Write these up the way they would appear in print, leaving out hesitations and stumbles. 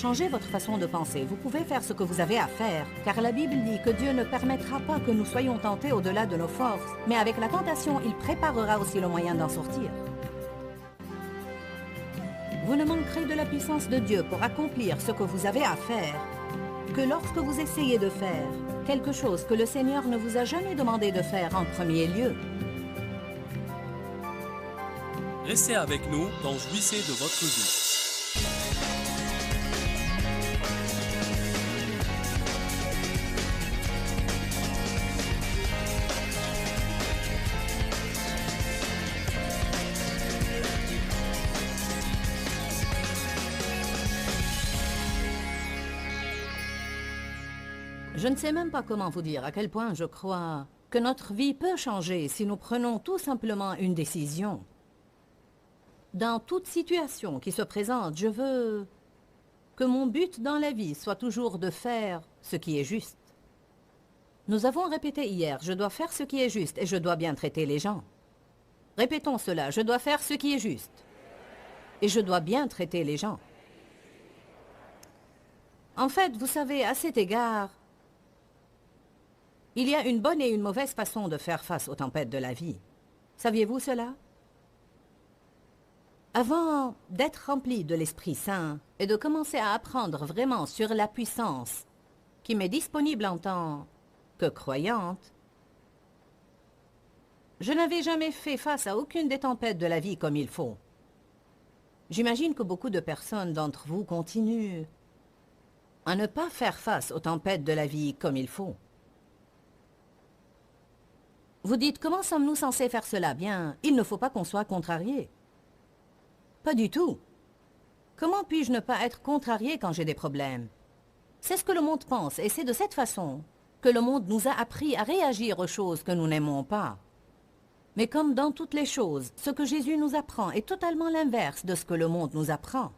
changer votre façon de penser. Vous pouvez faire ce que vous avez à faire, car la Bible dit que Dieu ne permettra pas que nous soyons tentés au-delà de nos forces, mais avec la tentation, il préparera aussi le moyen d'en sortir. Vous ne manquerez de la puissance de Dieu pour accomplir ce que vous avez à faire que lorsque vous essayez de faire quelque chose que le Seigneur ne vous a jamais demandé de faire en premier lieu. Restez avec nous dans Jouissez de votre vie. Je ne sais même pas comment vous dire à quel point je crois que notre vie peut changer si nous prenons tout simplement une décision. Dans toute situation qui se présente, je veux que mon but dans la vie soit toujours de faire ce qui est juste. Nous avons répété hier, je dois faire ce qui est juste et je dois bien traiter les gens. Répétons cela, je dois faire ce qui est juste et je dois bien traiter les gens. En fait, vous savez, à cet égard, il y a une bonne et une mauvaise façon de faire face aux tempêtes de la vie. Saviez-vous cela? Avant d'être rempli de l'Esprit Saint et de commencer à apprendre vraiment sur la puissance qui m'est disponible en tant que croyante, je n'avais jamais fait face à aucune des tempêtes de la vie comme il faut. J'imagine que beaucoup de personnes d'entre vous continuent à ne pas faire face aux tempêtes de la vie comme il faut. Vous dites, comment sommes-nous censés faire cela? Bien, il ne faut pas qu'on soit contrarié. Pas du tout. Comment puis-je ne pas être contrarié quand j'ai des problèmes? C'est ce que le monde pense, et c'est de cette façon que le monde nous a appris à réagir aux choses que nous n'aimons pas. Mais comme dans toutes les choses, ce que Jésus nous apprend est totalement l'inverse de ce que le monde nous apprend.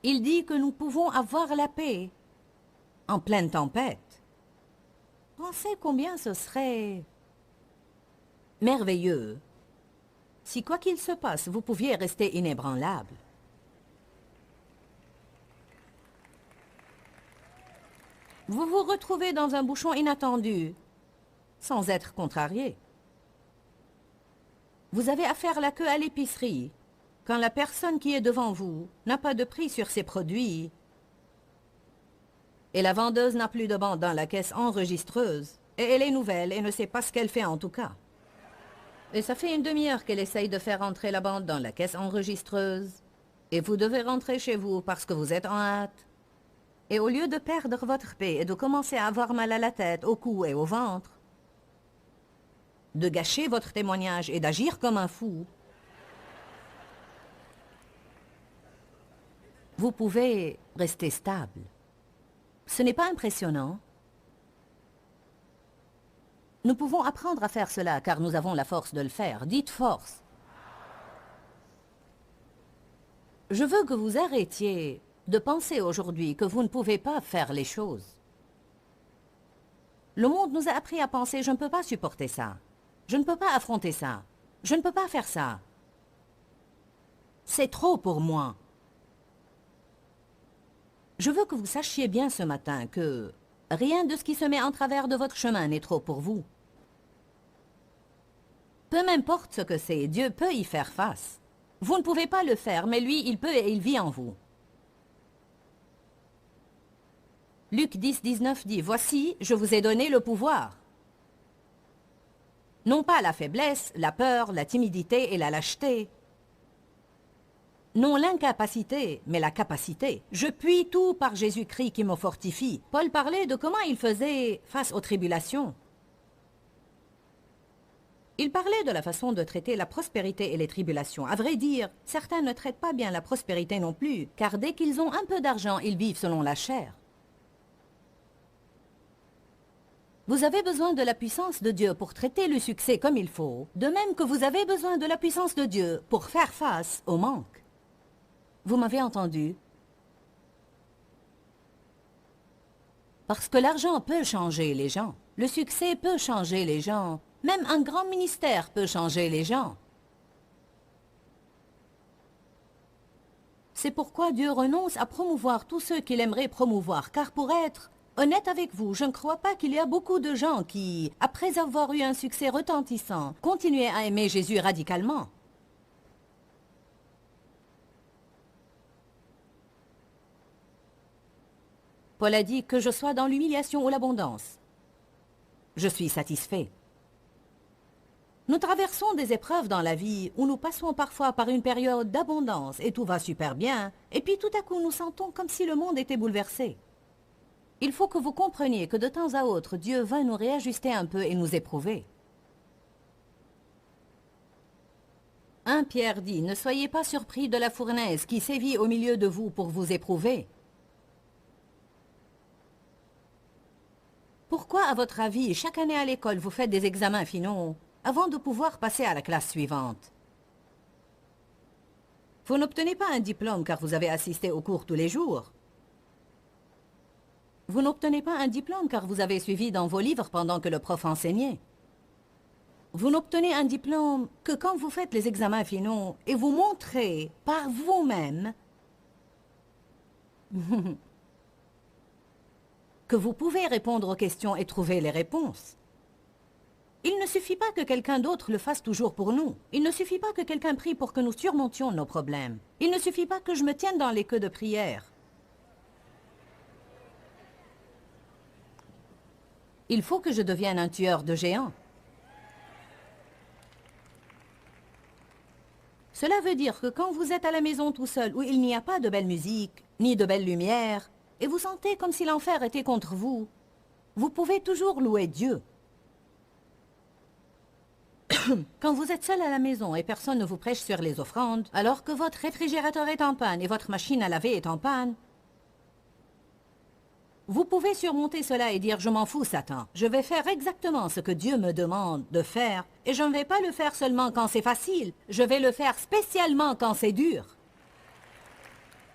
Il dit que nous pouvons avoir la paix en pleine tempête. Pensez combien ce serait merveilleux si, quoi qu'il se passe, vous pouviez rester inébranlable. Vous vous retrouvez dans un bouchon inattendu, sans être contrarié. Vous avez à faire la queue à l'épicerie, quand la personne qui est devant vous n'a pas de prix sur ses produits, et la vendeuse n'a plus de bande dans la caisse enregistreuse, et elle est nouvelle et ne sait pas ce qu'elle fait en tout cas. Et ça fait une demi-heure qu'elle essaye de faire entrer la bande dans la caisse enregistreuse. Et vous devez rentrer chez vous parce que vous êtes en hâte. Et au lieu de perdre votre paix et de commencer à avoir mal à la tête, au cou et au ventre, de gâcher votre témoignage et d'agir comme un fou, vous pouvez rester stable. Ce n'est pas impressionnant? Nous pouvons apprendre à faire cela, car nous avons la force de le faire. Dites force. Je veux que vous arrêtiez de penser aujourd'hui que vous ne pouvez pas faire les choses. Le monde nous a appris à penser, je ne peux pas supporter ça. Je ne peux pas affronter ça. Je ne peux pas faire ça. C'est trop pour moi. Je veux que vous sachiez bien ce matin que rien de ce qui se met en travers de votre chemin n'est trop pour vous. Peu m'importe ce que c'est, Dieu peut y faire face. Vous ne pouvez pas le faire, mais lui, il peut et il vit en vous. Luc 10, 19 dit, « Voici, je vous ai donné le pouvoir. » Non pas la faiblesse, la peur, la timidité et la lâcheté. Non l'incapacité, mais la capacité. Je puis tout par Jésus-Christ qui me fortifie. Paul parlait de comment il faisait face aux tribulations. Il parlait de la façon de traiter la prospérité et les tribulations. À vrai dire, certains ne traitent pas bien la prospérité non plus, car dès qu'ils ont un peu d'argent, ils vivent selon la chair. Vous avez besoin de la puissance de Dieu pour traiter le succès comme il faut, de même que vous avez besoin de la puissance de Dieu pour faire face au manque. Vous m'avez entendu? Parce que l'argent peut changer les gens. Le succès peut changer les gens. Même un grand ministère peut changer les gens. C'est pourquoi Dieu renonce à promouvoir tous ceux qu'il aimerait promouvoir, car pour être honnête avec vous, je ne crois pas qu'il y a beaucoup de gens qui, après avoir eu un succès retentissant, continuaient à aimer Jésus radicalement. Paul a dit que je sois dans l'humiliation ou l'abondance. Je suis satisfait. Nous traversons des épreuves dans la vie où nous passons parfois par une période d'abondance et tout va super bien, et puis tout à coup nous sentons comme si le monde était bouleversé. Il faut que vous compreniez que de temps à autre, Dieu va nous réajuster un peu et nous éprouver. 1 Pierre dit, ne soyez pas surpris de la fournaise qui sévit au milieu de vous pour vous éprouver. Pourquoi, à votre avis, chaque année à l'école, vous faites des examens finaux avant de pouvoir passer à la classe suivante? Vous n'obtenez pas un diplôme car vous avez assisté aux cours tous les jours. Vous n'obtenez pas un diplôme car vous avez suivi dans vos livres pendant que le prof enseignait. Vous n'obtenez un diplôme que quand vous faites les examens finaux et vous montrez par vous-même que vous pouvez répondre aux questions et trouver les réponses. Il ne suffit pas que quelqu'un d'autre le fasse toujours pour nous. Il ne suffit pas que quelqu'un prie pour que nous surmontions nos problèmes. Il ne suffit pas que je me tienne dans les queues de prière. Il faut que je devienne un tueur de géants. Cela veut dire que quand vous êtes à la maison tout seul, où il n'y a pas de belle musique, ni de belle lumière, et vous sentez comme si l'enfer était contre vous, vous pouvez toujours louer Dieu. Quand vous êtes seul à la maison et personne ne vous prêche sur les offrandes, alors que votre réfrigérateur est en panne et votre machine à laver est en panne, vous pouvez surmonter cela et dire « Je m'en fous, Satan. Je vais faire exactement ce que Dieu me demande de faire et je ne vais pas le faire seulement quand c'est facile. Je vais le faire spécialement quand c'est dur. »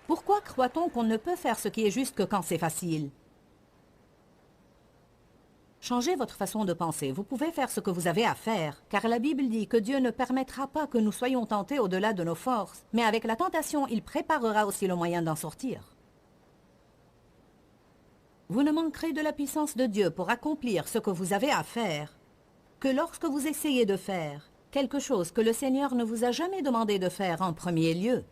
Pourquoi croit-on qu'on ne peut faire ce qui est juste que quand c'est facile? Changez votre façon de penser. Vous pouvez faire ce que vous avez à faire, car la Bible dit que Dieu ne permettra pas que nous soyons tentés au-delà de nos forces, mais avec la tentation, il préparera aussi le moyen d'en sortir. Vous ne manquerez de la puissance de Dieu pour accomplir ce que vous avez à faire que lorsque vous essayez de faire quelque chose que le Seigneur ne vous a jamais demandé de faire en premier lieu.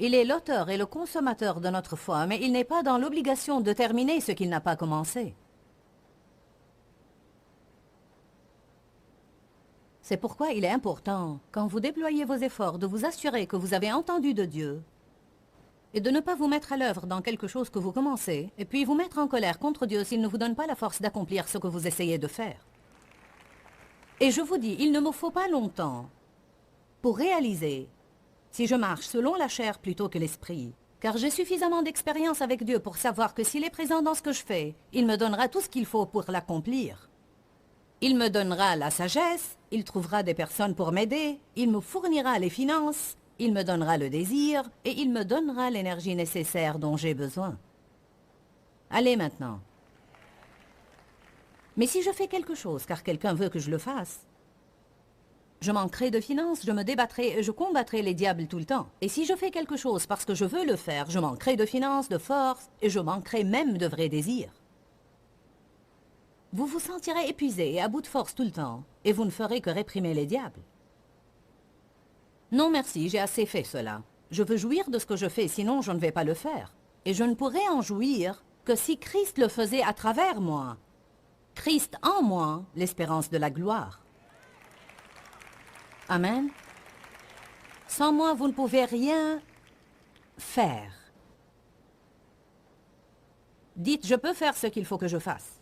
Il est l'auteur et le consommateur de notre foi, mais il n'est pas dans l'obligation de terminer ce qu'il n'a pas commencé. C'est pourquoi il est important, quand vous déployez vos efforts, de vous assurer que vous avez entendu de Dieu et de ne pas vous mettre à l'œuvre dans quelque chose que vous commencez, et puis vous mettre en colère contre Dieu s'il ne vous donne pas la force d'accomplir ce que vous essayez de faire. Et je vous dis, il ne me faut pas longtemps pour réaliser si je marche selon la chair plutôt que l'esprit, car j'ai suffisamment d'expérience avec Dieu pour savoir que s'il est présent dans ce que je fais, il me donnera tout ce qu'il faut pour l'accomplir. Il me donnera la sagesse, il trouvera des personnes pour m'aider, il me fournira les finances, il me donnera le désir et il me donnera l'énergie nécessaire dont j'ai besoin. Allez maintenant. Mais si je fais quelque chose car quelqu'un veut que je le fasse, je manquerai de finances, je me débattrai et je combattrai les diables tout le temps. Et si je fais quelque chose parce que je veux le faire, je manquerai de finances, de force et je manquerai même de vrais désirs. Vous vous sentirez épuisé et à bout de force tout le temps, et vous ne ferez que réprimer les diables. Non merci, j'ai assez fait cela. Je veux jouir de ce que je fais, sinon je ne vais pas le faire. Et je ne pourrai en jouir que si Christ le faisait à travers moi. Christ en moi, l'espérance de la gloire. Amen. Sans moi, vous ne pouvez rien faire. Dites, je peux faire ce qu'il faut que je fasse.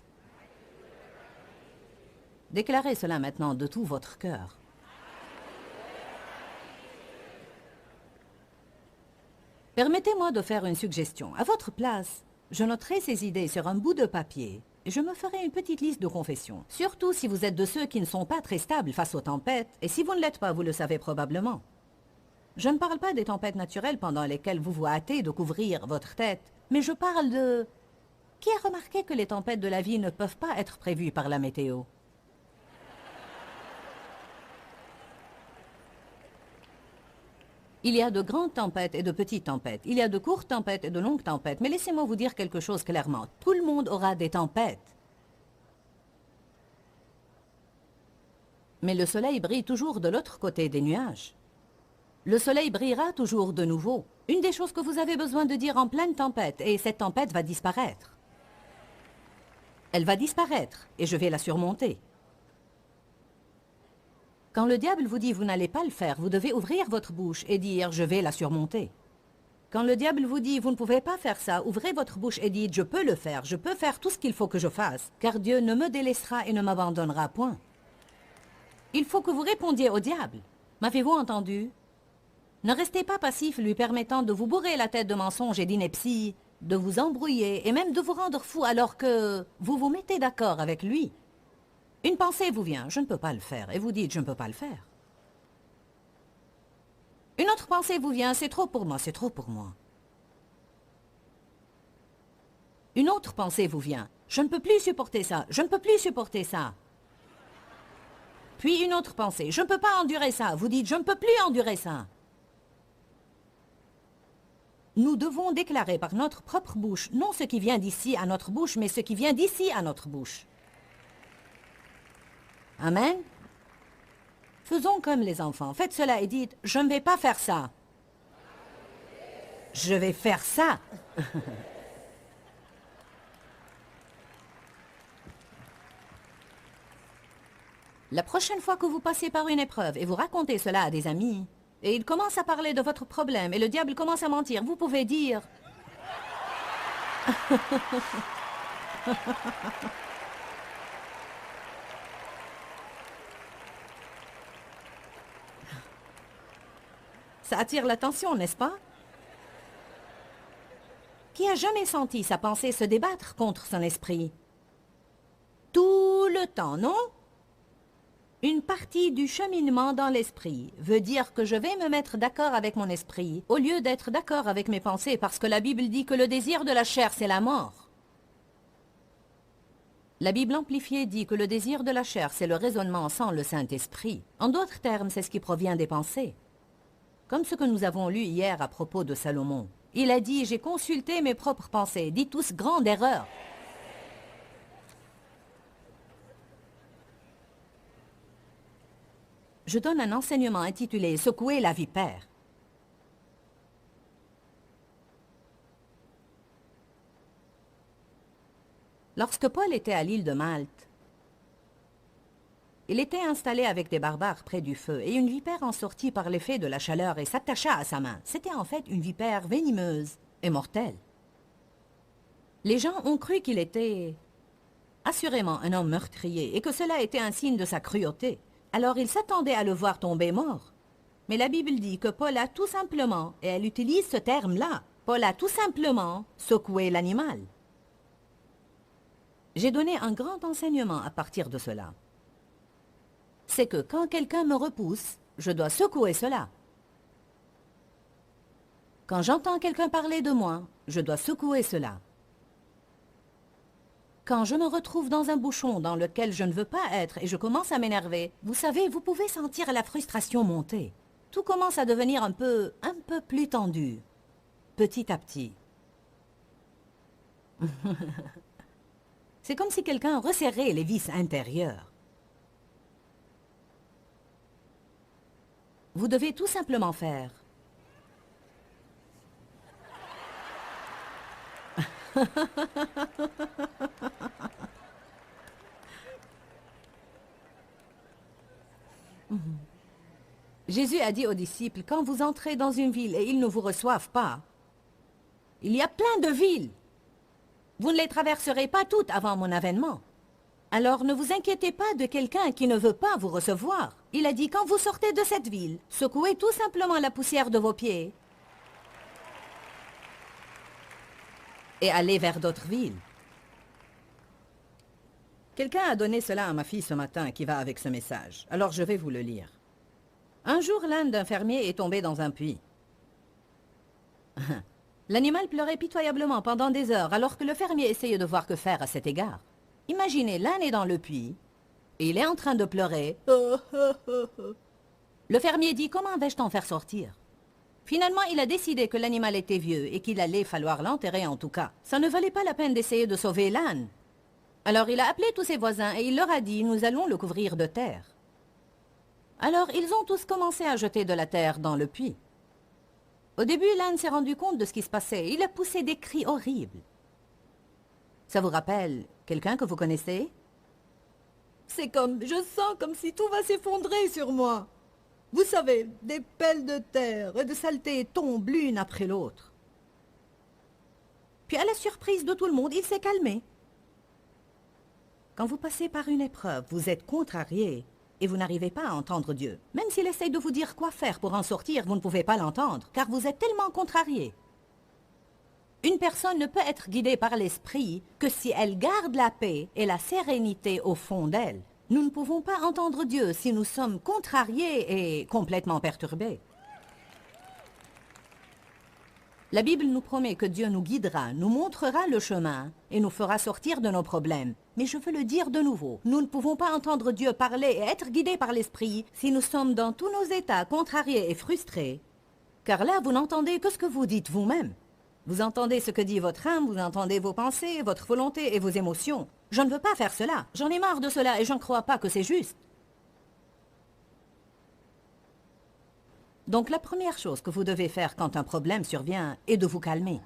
Déclarez cela maintenant de tout votre cœur. Permettez-moi de faire une suggestion. À votre place, je noterai ces idées sur un bout de papier et je me ferai une petite liste de confessions. Surtout si vous êtes de ceux qui ne sont pas très stables face aux tempêtes, et si vous ne l'êtes pas, vous le savez probablement. Je ne parle pas des tempêtes naturelles pendant lesquelles vous vous hâtez de couvrir votre tête, mais je parle de... Qui a remarqué que les tempêtes de la vie ne peuvent pas être prévues par la météo? Il y a de grandes tempêtes et de petites tempêtes. Il y a de courtes tempêtes et de longues tempêtes. Mais laissez-moi vous dire quelque chose clairement. Tout le monde aura des tempêtes. Mais le soleil brille toujours de l'autre côté des nuages. Le soleil brillera toujours de nouveau. Une des choses que vous avez besoin de dire en pleine tempête, et cette tempête va disparaître. Elle va disparaître, et je vais la surmonter. Quand le diable vous dit « vous n'allez pas le faire », vous devez ouvrir votre bouche et dire « je vais la surmonter ». Quand le diable vous dit « vous ne pouvez pas faire ça », ouvrez votre bouche et dites « je peux le faire, je peux faire tout ce qu'il faut que je fasse, car Dieu ne me délaissera et ne m'abandonnera point ». Il faut que vous répondiez au diable. M'avez-vous entendu? Ne restez pas passif lui permettant de vous bourrer la tête de mensonges et d'inepties, de vous embrouiller et même de vous rendre fou alors que vous vous mettez d'accord avec lui. Une pensée vous vient, je ne peux pas le faire, et vous dites, je ne peux pas le faire. Une autre pensée vous vient, c'est trop pour moi, c'est trop pour moi. Une autre pensée vous vient, je ne peux plus supporter ça, je ne peux plus supporter ça. Puis une autre pensée, je ne peux pas endurer ça, vous dites, je ne peux plus endurer ça. Nous devons déclarer par notre propre bouche, non ce qui vient d'ici à notre bouche, mais ce qui vient d'ici à notre bouche. Amen. Faisons comme les enfants. Faites cela et dites, je ne vais pas faire ça. Je vais faire ça. La prochaine fois que vous passez par une épreuve et vous racontez cela à des amis, et ils commencent à parler de votre problème et le diable commence à mentir, vous pouvez dire... Ça attire l'attention, n'est-ce pas? Qui a jamais senti sa pensée se débattre contre son esprit? Tout le temps, non? Une partie du cheminement dans l'esprit veut dire que je vais me mettre d'accord avec mon esprit au lieu d'être d'accord avec mes pensées parce que la Bible dit que le désir de la chair, c'est la mort. La Bible amplifiée dit que le désir de la chair, c'est le raisonnement sans le Saint-Esprit. En d'autres termes, c'est ce qui provient des pensées. Comme ce que nous avons lu hier à propos de Salomon. Il a dit, j'ai consulté mes propres pensées. Dit tous, grande erreur. Je donne un enseignement intitulé « Secouer la vipère ». Lorsque Paul était à l'île de Malte, il était installé avec des barbares près du feu, et une vipère en sortit par l'effet de la chaleur et s'attacha à sa main. C'était en fait une vipère venimeuse et mortelle. Les gens ont cru qu'il était assurément un homme meurtrier, et que cela était un signe de sa cruauté. Alors ils s'attendaient à le voir tomber mort. Mais la Bible dit que Paul a tout simplement, et elle utilise ce terme-là, Paul a tout simplement secoué l'animal. J'ai donné un grand enseignement à partir de cela. C'est que quand quelqu'un me repousse, je dois secouer cela. Quand j'entends quelqu'un parler de moi, je dois secouer cela. Quand je me retrouve dans un bouchon dans lequel je ne veux pas être et je commence à m'énerver, vous savez, vous pouvez sentir la frustration monter. Tout commence à devenir un peu plus tendu, petit à petit. C'est comme si quelqu'un resserrait les vis intérieures. Vous devez tout simplement faire. Jésus a dit aux disciples, quand vous entrez dans une ville et ils ne vous reçoivent pas, il y a plein de villes. Vous ne les traverserez pas toutes avant mon avènement. Alors ne vous inquiétez pas de quelqu'un qui ne veut pas vous recevoir. Il a dit, quand vous sortez de cette ville, secouez tout simplement la poussière de vos pieds et allez vers d'autres villes. Quelqu'un a donné cela à ma fille ce matin qui va avec ce message. Alors je vais vous le lire. Un jour, l'âne d'un fermier est tombé dans un puits. L'animal pleurait pitoyablement pendant des heures alors que le fermier essayait de voir que faire à cet égard. Imaginez, l'âne est dans le puits et il est en train de pleurer. Le fermier dit, comment vais-je t'en faire sortir? Finalement, il a décidé que l'animal était vieux et qu'il allait falloir l'enterrer en tout cas. Ça ne valait pas la peine d'essayer de sauver l'âne. Alors il a appelé tous ses voisins et il leur a dit « Nous allons le couvrir de terre ». Alors ils ont tous commencé à jeter de la terre dans le puits. Au début, l'âne s'est rendu compte de ce qui se passait. Il a poussé des cris horribles. Ça vous rappelle quelqu'un que vous connaissez? C'est comme, je sens comme si tout va s'effondrer sur moi. Vous savez, des pelles de terre Et de saletés tombent l'une après l'autre. Puis à la surprise de tout le monde, il s'est calmé. Quand vous passez par une épreuve, vous êtes contrarié et vous n'arrivez pas à entendre Dieu. Même s'il essaye de vous dire quoi faire pour en sortir, vous ne pouvez pas l'entendre, car vous êtes tellement contrarié. Une personne ne peut être guidée par l'esprit que si elle garde la paix et la sérénité au fond d'elle. Nous ne pouvons pas entendre Dieu si nous sommes contrariés et complètement perturbés. La Bible nous promet que Dieu nous guidera, nous montrera le chemin et nous fera sortir de nos problèmes. Mais je veux le dire de nouveau, nous ne pouvons pas entendre Dieu parler et être guidés par l'esprit si nous sommes dans tous nos états contrariés et frustrés. Car là, vous n'entendez que ce que vous dites vous-même. Vous entendez ce que dit votre âme, vous entendez vos pensées, votre volonté et vos émotions. Je ne veux pas faire cela. J'en ai marre de cela et je ne crois pas que c'est juste. Donc la première chose que vous devez faire quand un problème survient est de vous calmer.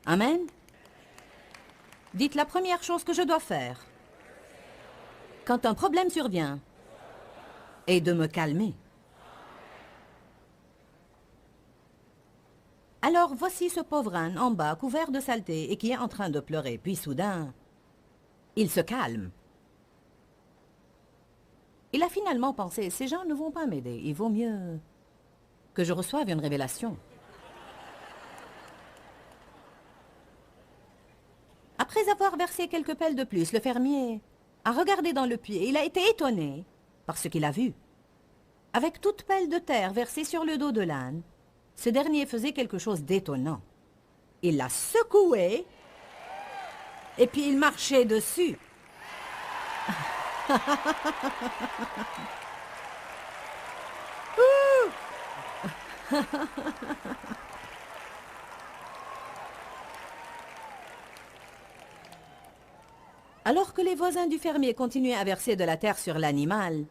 Amen. Dites la première chose que je dois faire quand un problème survient est de me calmer. Alors voici ce pauvre âne en bas, couvert de saleté et qui est en train de pleurer. Puis soudain, il se calme. Il a finalement pensé, ces gens ne vont pas m'aider, il vaut mieux que je reçoive une révélation. Après avoir versé quelques pelles de plus, le fermier a regardé dans le puits et il a été étonné par ce qu'il a vu. Avec toute pelle de terre versée sur le dos de l'âne, ce dernier faisait quelque chose d'étonnant. Il l'a secoué et puis il marchait dessus. Alors que les voisins du fermier continuaient à verser de la terre sur l'animal,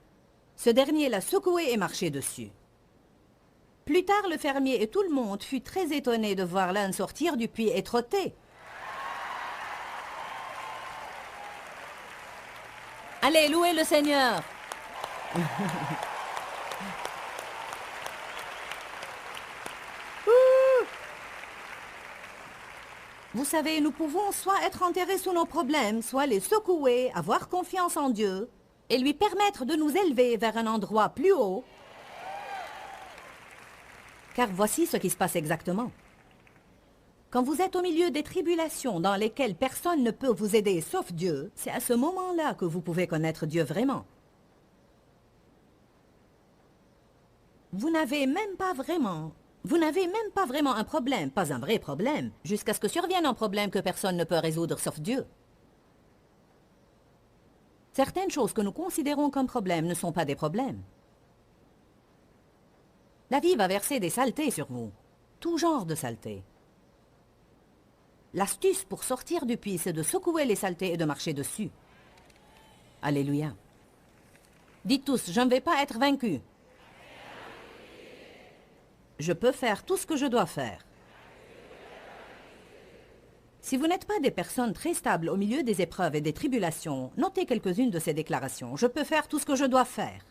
ce dernier l'a secoué et marché dessus. Plus tard, le fermier et tout le monde fut très étonné de voir l'âne sortir du puits et trotter. Allez, louez le Seigneur! Vous savez, nous pouvons soit être enterrés sous nos problèmes, soit les secouer, avoir confiance en Dieu et lui permettre de nous élever vers un endroit plus haut. Car voici ce qui se passe exactement. Quand vous êtes au milieu des tribulations dans lesquelles personne ne peut vous aider sauf Dieu, c'est à ce moment-là que vous pouvez connaître Dieu vraiment. Vous n'avez même pas vraiment un problème, pas un vrai problème, jusqu'à ce que survienne un problème que personne ne peut résoudre sauf Dieu. Certaines choses que nous considérons comme problèmes ne sont pas des problèmes. La vie va verser des saletés sur vous, tout genre de saletés. L'astuce pour sortir du puits, c'est de secouer les saletés et de marcher dessus. Alléluia. Dites tous, je ne vais pas être vaincu. Je peux faire tout ce que je dois faire. Si vous n'êtes pas des personnes très stables au milieu des épreuves et des tribulations, notez quelques-unes de ces déclarations. Je peux faire tout ce que je dois faire.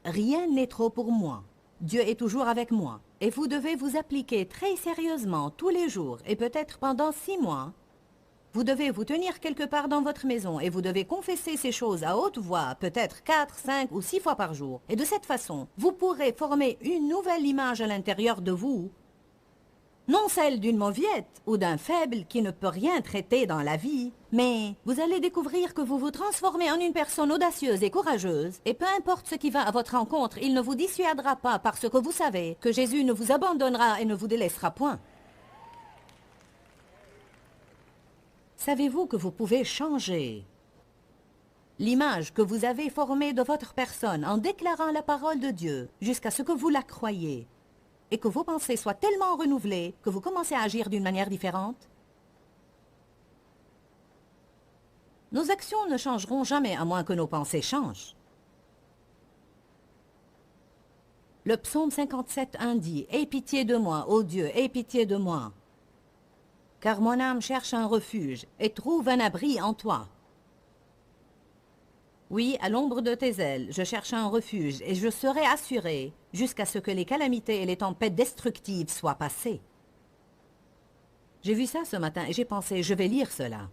Rien n'est trop pour moi. Dieu est toujours avec moi. Et vous devez vous appliquer très sérieusement tous les jours et peut-être pendant 6 mois. Vous devez vous tenir quelque part dans votre maison et vous devez confesser ces choses à haute voix, peut-être 4, 5 ou 6 fois par jour. Et de cette façon, vous pourrez former une nouvelle image à l'intérieur de vous. Non celle d'une mauviette ou d'un faible qui ne peut rien traiter dans la vie, mais vous allez découvrir que vous vous transformez en une personne audacieuse et courageuse, et peu importe ce qui va à votre rencontre, il ne vous dissuadera pas parce que vous savez que Jésus ne vous abandonnera et ne vous délaissera point. Savez-vous que vous pouvez changer L'image que vous avez formée de votre personne en déclarant la parole de Dieu jusqu'à ce que vous la croyiez et que vos pensées soient tellement renouvelées que vous commencez à agir d'une manière différente. Nos actions ne changeront jamais à moins que nos pensées changent. Le psaume 57:1 dit « Aie pitié de moi, ô Dieu, aie pitié de moi. Car mon âme cherche un refuge et trouve un abri en toi. Oui, à l'ombre de tes ailes, je cherche un refuge et je serai assuré jusqu'à ce que les calamités et les tempêtes destructives soient passées. » J'ai vu ça ce matin et j'ai pensé, je vais lire cela.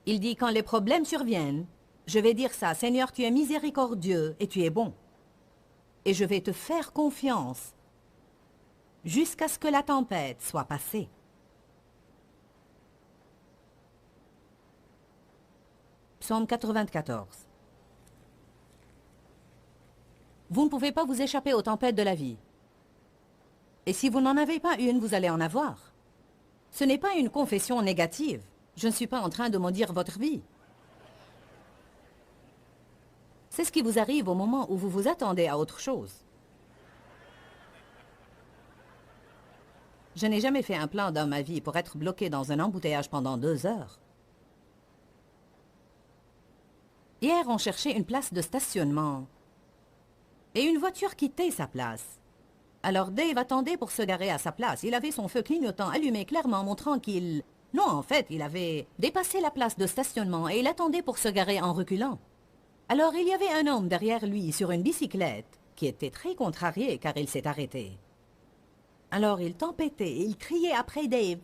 Il dit, quand les problèmes surviennent, je vais dire ça, Seigneur, tu es miséricordieux et tu es bon. Et je vais te faire confiance jusqu'à ce que la tempête soit passée. Psaume 94. Vous ne pouvez pas vous échapper aux tempêtes de la vie. Et si vous n'en avez pas une, vous allez en avoir. Ce n'est pas une confession négative. Je ne suis pas en train de maudire votre vie. C'est ce qui vous arrive au moment où vous vous attendez à autre chose. Je n'ai jamais fait un plan dans ma vie pour être bloqué dans un embouteillage pendant 2 heures. Hier, on cherchait une place de stationnement. Et une voiture quittait sa place. Alors Dave attendait pour se garer à sa place. Il avait son feu clignotant allumé clairement, montrant qu'il... Non, en fait, il avait dépassé la place de stationnement et il attendait pour se garer en reculant. Alors il y avait un homme derrière lui sur une bicyclette qui était très contrarié car il s'est arrêté. Alors il tempêtait et il criait après Dave.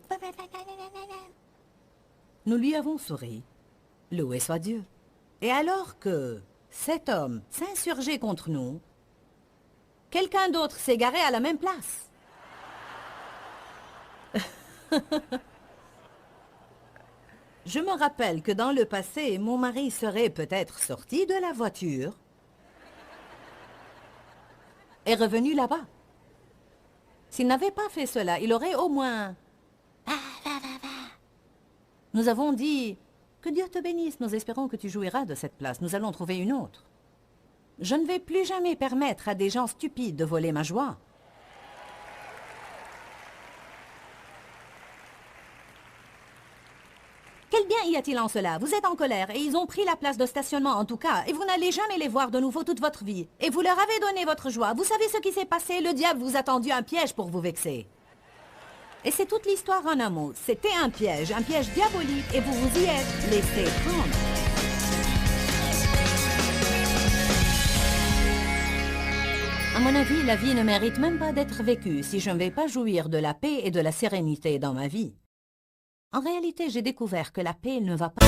Nous lui avons souri. Loué soit Dieu. Et alors que cet homme s'insurgeait contre nous, quelqu'un d'autre s'est garé à la même place. Je me rappelle que dans le passé, mon mari serait peut-être sorti de la voiture et revenu là-bas. S'il n'avait pas fait cela, il aurait au moins... Nous avons dit, que Dieu te bénisse, nous espérons que tu jouiras de cette place, nous allons trouver une autre. Je ne vais plus jamais permettre à des gens stupides de voler ma joie. Quel bien y a-t-il en cela? Vous êtes en colère et ils ont pris la place de stationnement en tout cas et vous n'allez jamais les voir de nouveau toute votre vie. Et vous leur avez donné votre joie. Vous savez ce qui s'est passé? Le diable vous a tendu un piège pour vous vexer. Et c'est toute l'histoire en un mot. C'était un piège diabolique et vous vous y êtes laissé prendre. À mon avis, la vie ne mérite même pas d'être vécue si je ne vais pas jouir de la paix et de la sérénité dans ma vie. En réalité, j'ai découvert que la paix ne va pas...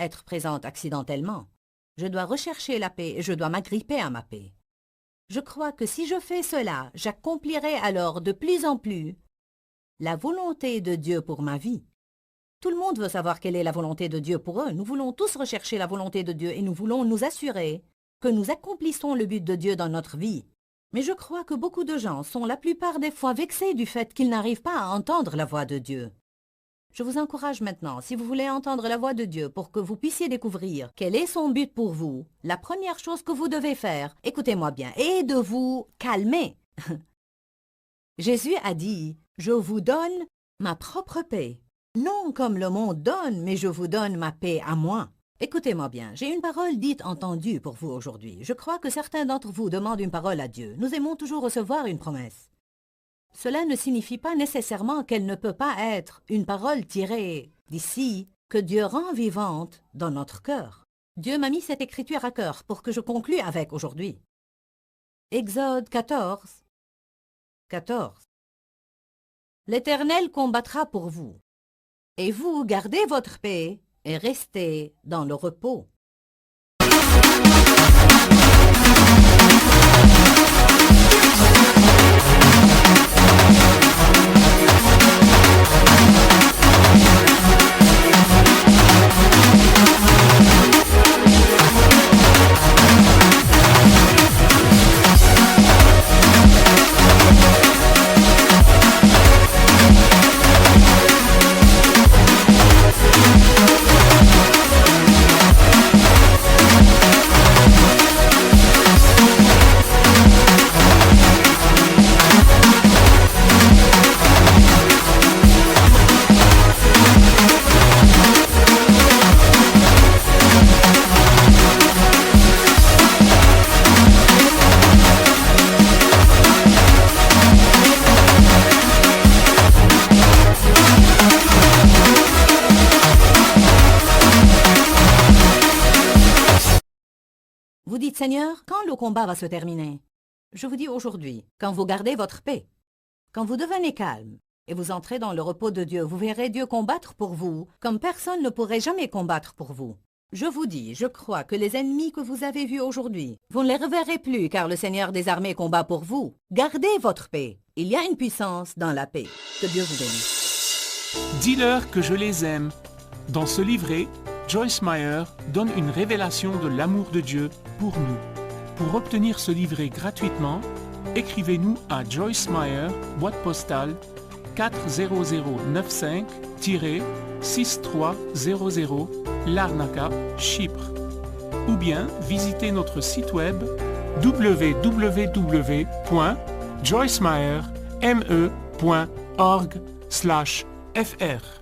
être présente accidentellement. Je dois rechercher la paix et je dois m'agripper à ma paix. Je crois que si je fais cela, j'accomplirai alors de plus en plus la volonté de Dieu pour ma vie. Tout le monde veut savoir quelle est la volonté de Dieu pour eux. Nous voulons tous rechercher la volonté de Dieu et nous voulons nous assurer que nous accomplissons le but de Dieu dans notre vie. Mais je crois que beaucoup de gens sont la plupart des fois vexés du fait qu'ils n'arrivent pas à entendre la voix de Dieu. Je vous encourage maintenant, si vous voulez entendre la voix de Dieu pour que vous puissiez découvrir quel est son but pour vous, la première chose que vous devez faire, écoutez-moi bien, est de vous calmer. Jésus a dit, « Je vous donne ma propre paix. Non comme le monde donne, mais je vous donne ma paix à moi. » Écoutez-moi bien, j'ai une parole dite entendue pour vous aujourd'hui. Je crois que certains d'entre vous demandent une parole à Dieu. Nous aimons toujours recevoir une promesse. Cela ne signifie pas nécessairement qu'elle ne peut pas être une parole tirée d'ici, que Dieu rend vivante dans notre cœur. Dieu m'a mis cette écriture à cœur pour que je conclue avec aujourd'hui. Exode 14, 14. L'Éternel combattra pour vous, et vous gardez votre paix et restez dans le repos. Vous dites, Seigneur, quand le combat va se terminer? Je vous dis aujourd'hui, quand vous gardez votre paix, quand vous devenez calme et vous entrez dans le repos de Dieu, vous verrez Dieu combattre pour vous comme personne ne pourrait jamais combattre pour vous. Je vous dis, je crois que les ennemis que vous avez vus aujourd'hui, vous ne les reverrez plus car le Seigneur des armées combat pour vous. Gardez votre paix. Il y a une puissance dans la paix. Que Dieu vous bénisse. Dis-leur que je les aime. Dans ce livret, Joyce Meyer donne une révélation de l'amour de Dieu pour nous. Pour obtenir ce livret gratuitement, écrivez-nous à Joyce Meyer, boîte postale 40095-6300, Larnaca, Chypre. Ou bien visitez notre site web www.joycemeyer.org/fr.